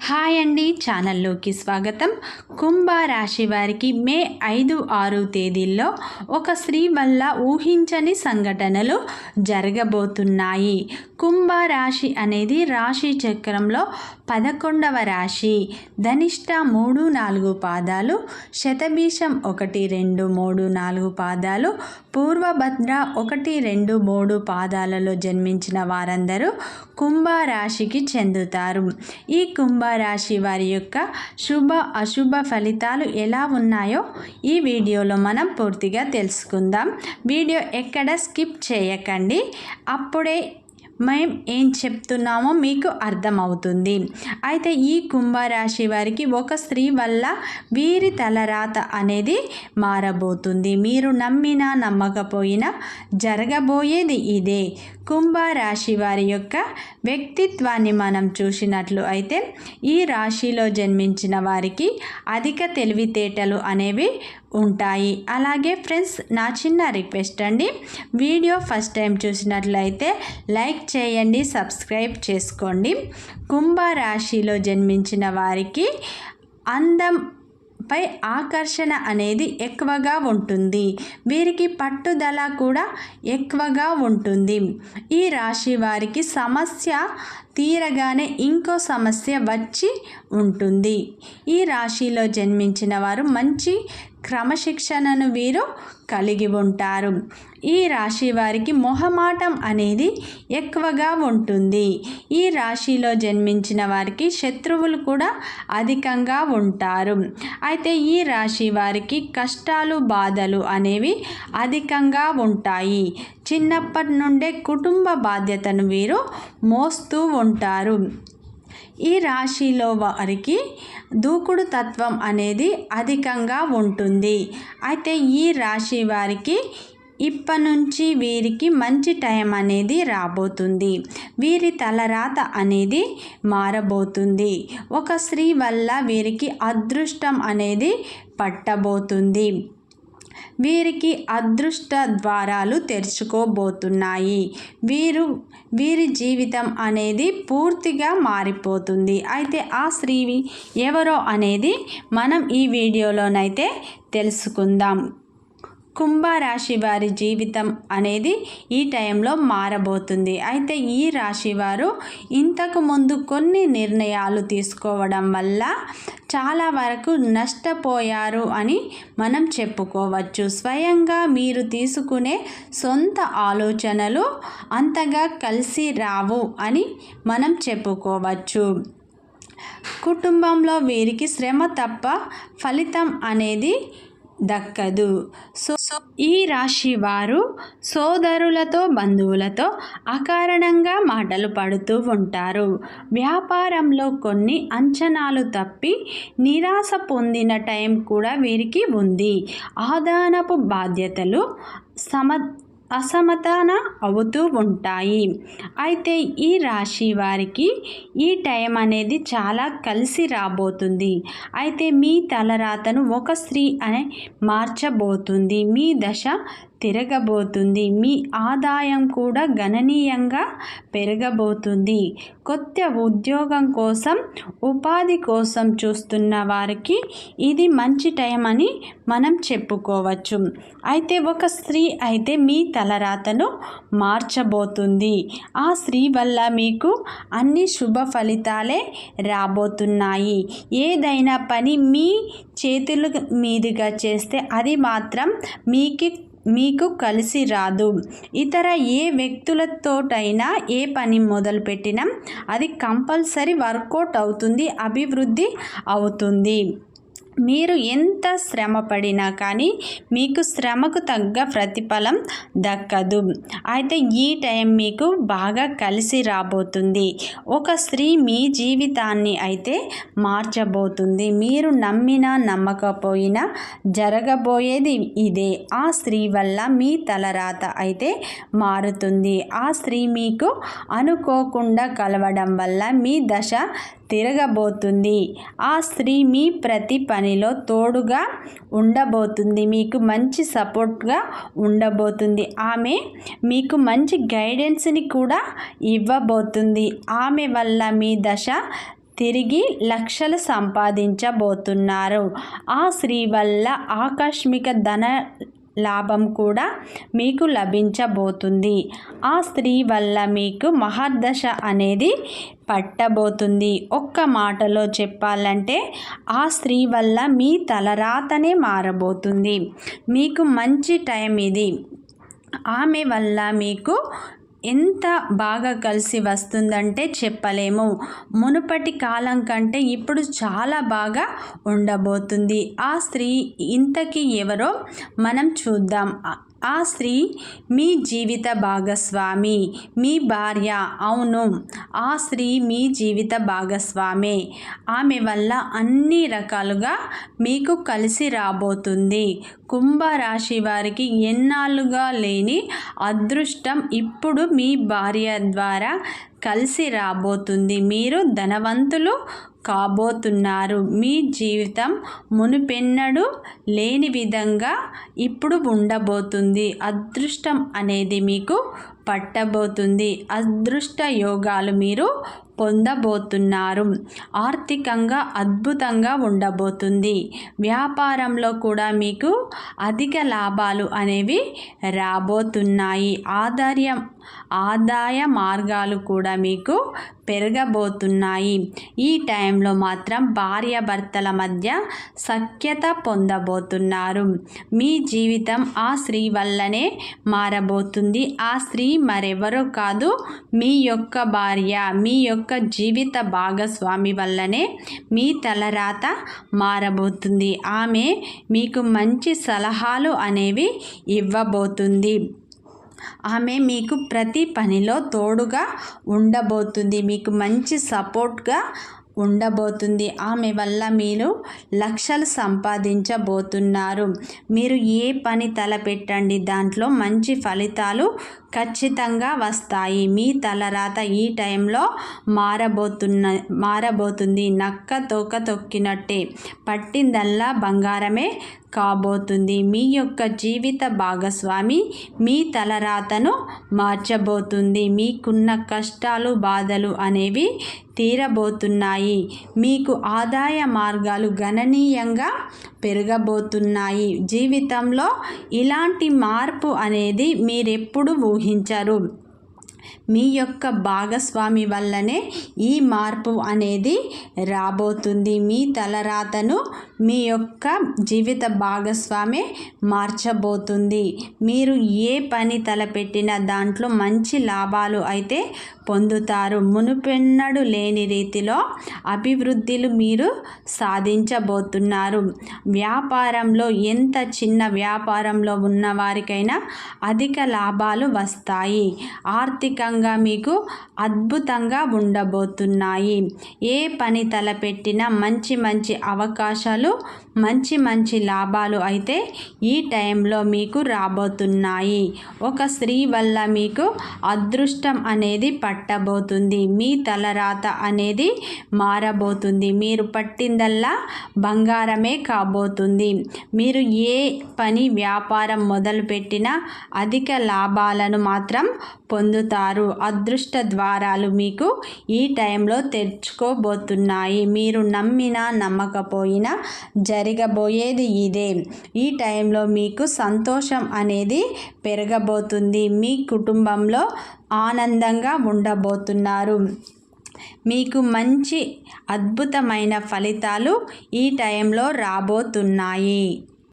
Hi అండి, ఛానల్లోకి స్వాగతం. కుంభరాశి వారికి మే 5-6 తేదీల్లో ఒక స్త్రీ వల్ల ఊహించని సంఘటనలు జరగబోతున్నాయి. కుంభరాశి అనేది రాశి చక్రంలో 11వ రాశి. ధనిష్ట 3-4 పాదాలు, శతభిషం 1-2-3-4 పాదాలు, పూర్వభద్ర 1-2-3 పాదాలలో జన్మించిన వారందరూ కుంభరాశికి చెందుతారు. ఈ కుంభరాశి వారి యొక్క శుభ అశుభ ఫలితాలు ఎలా ఉన్నాయో ఈ వీడియోలో మనం పూర్తిగా తెలుసుకుందాం. వీడియో ఎక్కడ స్కిప్ చేయకండి, అప్పుడే మేము ఏం చెప్తున్నామో మీకు అర్థమవుతుంది. అయితే ఈ కుంభరాశి వారికి ఒక స్త్రీ వల్ల వీరి తలరాత అనేది మారబోతుంది. మీరు నమ్మినా నమ్మకపోయినా జరగబోయేది ఇదే. కుంభరాశి వారి యొక్క వ్యక్తిత్వాన్ని మనం చూసినట్లు అయితే ఈ రాశిలో జన్మించిన వారికి అధిక తెలివితేటలు అనేవి ఉంటాయి. అలాగే ఫ్రెండ్స్, నా చిన్న రిక్వెస్ట్ అండి, వీడియో ఫస్ట్ టైం చూసినట్లయితే లైక్ చేయండి, సబ్స్క్రైబ్ చేసుకోండి. కుంభరాశిలో జన్మించిన వారికి పై ఆకర్షణ అనేది ఎక్కువగా ఉంటుంది. వీరికి పట్టుదల కూడా ఎక్కువగా ఉంటుంది. ఈ రాశి వారికి సమస్య తీరగానే ఇంకో సమస్య వచ్చి ఉంటుంది. ఈ రాశిలో జన్మించిన వారు మంచి క్రమశిక్షణను వీరు కలిగి ఉంటారు. ఈ రాశి వారికి మొహమాటం అనేది ఎక్కువగా ఉంటుంది. ఈ రాశిలో జన్మించిన వారికి శత్రువులు కూడా అధికంగా ఉంటారు. అయితే ఈ రాశి వారికి కష్టాలు బాధలు అనేవి అధికంగా ఉంటాయి. చిన్నప్పటి నుండే కుటుంబ బాధ్యతను వీరు మోస్తూ ఉంటారు. ఈ రాశిలో వారికి దూకుడు తత్వం అనేది అధికంగా ఉంటుంది. అయితే ఈ రాశి వారికి ఇప్పటి నుంచి వీరికి మంచి టైం అనేది రాబోతుంది. వీరి తలరాత అనేది మారబోతుంది. ఒక స్త్రీ వల్ల వీరికి అదృష్టం అనేది పట్టబోతుంది. వీరికి అదృష్ట ద్వారాలు తెరుచుకోబోతున్నాయి. వీరి జీవితం అనేది పూర్తిగా మారిపోతుంది. అయితే ఆ స్త్రీ ఎవరో అనేది మనం ఈ వీడియోలోనైతే తెలుసుకుందాం. కుంభరాశి వారి జీవితం అనేది ఈ టైంలో మారబోతుంది. అయితే ఈ రాశి వారు ఇంతకు ముందు కొన్ని నిర్ణయాలు తీసుకోవడం వల్ల చాలా వరకు నష్టపోయారు అని మనం చెప్పుకోవచ్చు. స్వయంగా మీరు తీసుకునే సొంత ఆలోచనలు అంతగా కలిసి రావు అని మనం చెప్పుకోవచ్చు. కుటుంబంలో వీరికి శ్రమ తప్ప ఫలితం అనేది దక్కదు. ఈ రాశి వారు సోదరులతో బంధువులతో అకారణంగా మాటలు పడుతూ ఉంటారు. వ్యాపారంలో కొన్ని అంచనాలు తప్పి నిరాశ పొందిన టైం కూడా వీరికి ఉంది. ఆదానపు బాధ్యతలు అసమాధాన అవుతూ ఉంటాయి. అయితే ఈ రాశి వారికి ఈ టైం అనేది చాలా కలిసి రాబోతుంది. అయితే మీ తలరాతను ఒక స్త్రీ అనే మార్చబోతుంది. మీ దశ తిరగబోతుంది. మీ ఆదాయం కూడా గణనీయంగా పెరగబోతుంది. కొత్త ఉద్యోగం కోసం, ఉపాధి కోసం చూస్తున్న వారికి ఇది మంచి టైం అని మనం చెప్పుకోవచ్చు. అయితే ఒక స్త్రీ అయితే మీ తలరాతను మార్చబోతుంది. ఆ స్త్రీ వల్ల మీకు అన్ని శుభ ఫలితాలే రాబోతున్నాయి. ఏదైనా పని మీ చేతుల మీదుగా చేస్తే అది మాత్రం మీకు కలిసి రాదు. ఇతర ఏ వ్యక్తులతోటైనా ఏ పని మొదలుపెట్టినా అది కంపల్సరీ వర్కౌట్ అవుతుంది, అభివృద్ధి అవుతుంది. మీరు ఎంత శ్రమ పడినా కానీ మీకు శ్రమకు తగ్గ ప్రతిఫలం దక్కదు. అయితే ఈ టైం మీకు బాగా కలిసి రాబోతుంది. ఒక స్త్రీ మీ జీవితాన్ని అయితే మార్చబోతుంది. మీరు నమ్మినా నమ్మకపోయినా జరగబోయేది ఇదే. ఆ స్త్రీ వల్ల మీ తలరాత అయితే మారుతుంది. ఆ స్త్రీ మీకు అనుకోకుండా కలవడం వల్ల మీ దశ తిరగబోతుంది. ఆ స్త్రీ మీ ప్రతి పనిలో తోడుగా ఉండబోతుంది. మీకు మంచి సపోర్ట్గా ఉండబోతుంది. ఆమె మీకు మంచి గైడెన్స్ని కూడా ఇవ్వబోతుంది. ఆమె వల్ల మీ దశ తిరిగి లక్షలు సంపాదించబోతున్నారు. ఆ స్త్రీ వల్ల ఆకస్మిక ధన లాభం కూడా మీకు లభించబోతుంది. ఆ స్త్రీ వల్ల మీకు మహర్దశ అనేది పట్టబోతుంది. ఒక్క మాటలో చెప్పాలంటే ఆ స్త్రీ వల్ల మీ తలరాతనే మారబోతుంది. మీకు మంచి టైం ఇది. ఆమె వల్ల మీకు ఎంత బాగా కలిసి వస్తుందంటే చెప్పలేము. మునుపటి కాలం కంటే ఇప్పుడు చాలా బాగా ఉండబోతుంది. ఆ స్త్రీ ఇంతకీ ఎవరో మనం చూద్దాం. ఆ స్త్రీ మీ జీవిత భాగస్వామి, మీ భార్య. అవును, ఆ స్త్రీ మీ జీవిత భాగస్వామే. ఆమె వల్ల అన్ని రకాలుగా మీకు కలిసి రాబోతుంది. కుంభరాశి వారికి ఎన్నాళ్ళుగా లేని అదృష్టం ఇప్పుడు మీ భార్య ద్వారా కలిసి రాబోతుంది. మీరు ధనవంతులు కాబోతున్నారు. మీ జీవితం మునుపెన్నడూ లేని విధంగా ఇప్పుడు ఉండబోతుంది. అదృష్టం అనేది మీకు పట్టబోతుంది. అదృష్ట యోగాలు మీరు పొందబోతున్నారు. ఆర్థికంగా అద్భుతంగా ఉండబోతుంది. వ్యాపారంలో కూడా మీకు అధిక లాభాలు అనేవి రాబోతున్నాయి. ఆదాయ మార్గాలు కూడా మీకు పెరగబోతున్నాయి. ఈ టైంలో మాత్రం భార్యాభర్తల మధ్య సఖ్యత పొందబోతున్నారు. మీ జీవితం ఆ స్త్రీ వల్లనే మారబోతుంది. ఆ స్త్రీ మరెవరో కాదు, మీ యొక్క భార్య, మీ యొక్క జీవిత భాగస్వామి వల్లనే మీ తలరాత మారబోతుంది. ఆమె మీకు మంచి సలహాలు అనేవి ఇవ్వబోతుంది. ఆమె మీకు ప్రతి పనిలో తోడుగా ఉండబోతుంది. మీకు మంచి సపోర్ట్గా ఉండబోతుంది. ఆమె వల్ల మీరు లక్షలు సంపాదించబోతున్నారు. మీరు ఏ పని తలపెట్టండి, దాంట్లో మంచి ఫలితాలు ఖచ్చితంగా వస్తాయి. మీ తలరాత ఈ టైంలో మారబోతుంది. నక్క తోక తొక్కినట్టే పట్టిందల్లా బంగారమే కాబోతుంది. మీ యొక్క జీవిత భాగస్వామి మీ తలరాతను మార్చబోతుంది. మీకున్న కష్టాలు, బాధలు అనేవి తీరబోతున్నాయి. మీకు ఆదాయ మార్గాలు గణనీయంగా పెరగబోతున్నాయి. జీవితంలో ఇలాంటి మార్పు అనేది మీరెప్పుడు ఊహించరు. మీ యొక్క భాగస్వామి వల్లనే ఈ మార్పు అనేది రాబోతుంది. మీ తలరాతను మీ యొక్క జీవిత భాగస్వామి మార్చబోతుంది. మీరు ఏ పని తలపెట్టినా దాంట్లో మంచి లాభాలు అయితే పొందుతారు. మునుపెన్నడూ లేని రీతిలో అభివృద్ధిలు మీరు సాధించబోతున్నారు. వ్యాపారంలో ఎంత చిన్న వ్యాపారంలో ఉన్నవారికైనా అధిక లాభాలు వస్తాయి. ఆర్థికంగా మీకు అద్భుతంగా ఉండబోతున్నాయి. ఏ పని తలపెట్టినా మంచి మంచి అవకాశాలు, మంచి లాభాలు అయితే ఈ టైంలో మీకు రాబోతున్నాయి. ఒక స్త్రీ వల్ల మీకు అదృష్టం అనేది పట్టబోతుంది. మీ తలరాత అనేది మారబోతుంది. మీరు పట్టిందల్లా బంగారమే కాబోతుంది. మీరు ఏ పని వ్యాపారం మొదలుపెట్టినా అధిక లాభాలను మాత్రం పొందుతారు. అదృష్ట ద్వారాలు మీకు ఈ టైంలో తెరుచుకోబోతున్నాయి. మీరు నమ్మినా నమ్మకపోయినా జరగబోయేది ఇదే. ఈ టైంలో మీకు సంతోషం అనేది పెరగబోతుంది. మీ కుటుంబంలో ఆనందంగా ఉండబోతున్నారు. మీకు మంచి అద్భుతమైన ఫలితాలు ఈ టైంలో రాబోతున్నాయి.